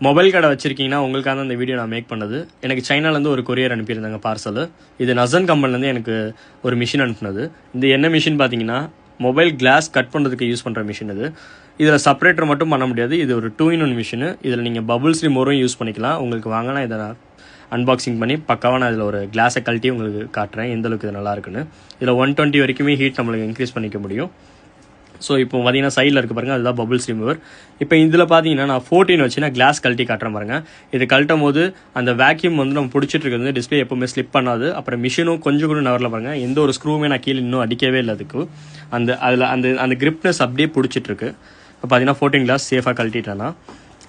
Mobile கடை வச்சுருக்கீங்கன்னா உங்களுக்காக தான் இந்த வீடியோ நான் மேக் பண்ணது. எனக்கு சைனாலேருந்து ஒரு கொரியர் அனுப்பியிருந்தாங்க பார்சல். இது நசன் கம்பெனிலேருந்து எனக்கு ஒரு மிஷின் அனுப்புனது. இது என்ன மிஷின் பார்த்தீங்கன்னா மொபைல் கிளாஸ் கட் பண்ணுறதுக்கு யூஸ் பண்ணுற மிஷின் இது. இதில் செப்பரேட்டர் மட்டும் பண்ண முடியாது. இது ஒரு 2-in-1 மிஷின். இதில் நீங்கள் பபுள்ஸ் ரிமூவரும் யூஸ் பண்ணிக்கலாம். உங்களுக்கு வாங்கினா இதை நான் அன்பாக்சிங் பண்ணி பக்காவாக நான் இதில் ஒரு கிளாஸை கழட்டி உங்களுக்கு காட்டுறேன் எந்தளவுக்கு இது நல்லா இருக்குன்னு. இதில் 120 வரைக்குமே ஹீட் நம்மளுக்கு இன்க்ரீஸ் பண்ணிக்க முடியும். ஸோ இப்போ பார்த்தீங்கன்னா சைடில் இருக்குது பாருங்கள், அதுதான் பபுள்ஸ் ரிமூவர். இப்போ இதில் பார்த்தீங்கன்னா நான் 14 வச்சு நான் கிளாஸ் கழட்டி காட்டுறேன் பாருங்கள். இது கழட்டும் போது அந்த வேக்யூம் வந்து நம்ம பிடிச்சிட்டு இருக்கிறது டிஸ்பிளே எப்போவுமே ஸ்லிப் பண்ணாது. அப்புறம் மிஷினும் கொஞ்சம் கூட நவரில் பாருங்கள், எந்த ஒரு ஸ்க்ரூவுமே நான் கீழே இன்னும் அடிக்கவே இல்லை. அதுக்கு அதில் அந்த கிரிப்னஸ் அப்படியே பிடிச்சிட்ருக்கு. இப்போ பார்த்தீங்கன்னா 14 கிளாஸ் சேஃபாக கழட்டிட்டேன்னா.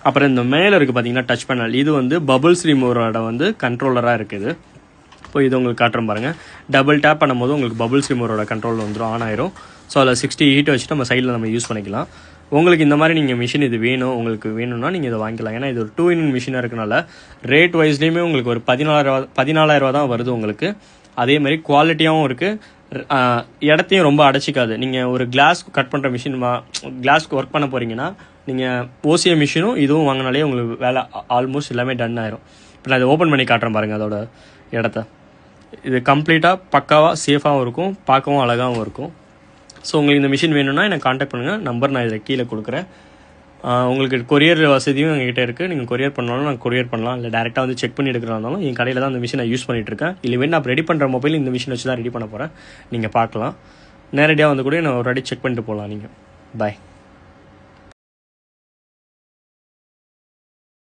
அப்புறம் இந்த மேலே இருக்குது பார்த்தீங்கன்னா டச் பேனல். இது வந்து பபுள்ஸ் ரிமூவரோட வந்து கண்ட்ரோலராக இருக்குது. இப்போ இது உங்களுக்கு காட்டுறேன் பாருங்கள். டபுள் டேப் பண்ணும்போது உங்களுக்கு பபுள்ஸ் ரிமூவரோட கண்ட்ரோல் வந்துடும், ஆன் ஆயிரும். ஸோ அதில் 60 ஹீட் வச்சுட்டு நம்ம சைடில் நம்ம யூஸ் பண்ணிக்கலாம். உங்களுக்கு இந்த மாதிரி நீங்கள் மிஷின் இது உங்களுக்கு வேணும்னா நீங்கள் இதை வாங்கிக்கலாம். ஏன்னா இது ஒரு 2-in-1 மிஷினாக இருக்கனால ரேட் வைஸ்லேயுமே உங்களுக்கு ஒரு 14,000 தான் வருது உங்களுக்கு. அதே மாதிரி குவாலிட்டியாகவும் இருக்குது, இடத்தையும் ரொம்ப அடைச்சிக்காது. நீங்கள் ஒரு கிளாஸ் கட் பண்ணுற மிஷின் கிளாஸ்க்கு ஒர்க் பண்ண போகிறீங்கன்னா நீங்கள் ஓசிஏ மிஷினும் இதுவும் வாங்கினாலே உங்களுக்கு வேலை ஆல்மோஸ்ட் எல்லாமே டன் ஆயிரும். இப்போ நான் இதை ஓப்பன் பண்ணி காட்டுறேன் பாருங்கள் அதோட இடத்த. இது கம்ப்ளீட்டாக பக்காவாக சேஃபாகவும் இருக்கும், பார்க்கவும் அழகாகவும் இருக்கும். ஸோ உங்களுக்கு இந்த மிஷின் வேணும்னா எனக்கு காண்டாக்ட் பண்ணுங்கள். நம்பர் நான் இதில் கீழே கொடுக்குறேன். உங்களுக்கு கொரியர் வசதியும் எங்ககிட்ட இருக்குது. நீங்கள் கொரியர் பண்ணாலும் நான் கொரியர் பண்ணலாம், இல்லை டேரெக்டாக வந்து செக் பண்ணி எடுக்கிறதாலும் என் கடையில் தான் அந்த மிஷின் நான் யூஸ் பண்ணிகிட்ருக்கேன். இல்லை நான் ரெடி பண்ணுற மொபைல் இந்த மிஷின் வச்சு தான் ரெடி பண்ண போகிறேன். நீங்கள் பார்க்கலாம், நேரடியாக வந்து கூட நான் ஒரு வாட்டி செக் பண்ணிட்டு போகலாம். நீங்கள் பாய்.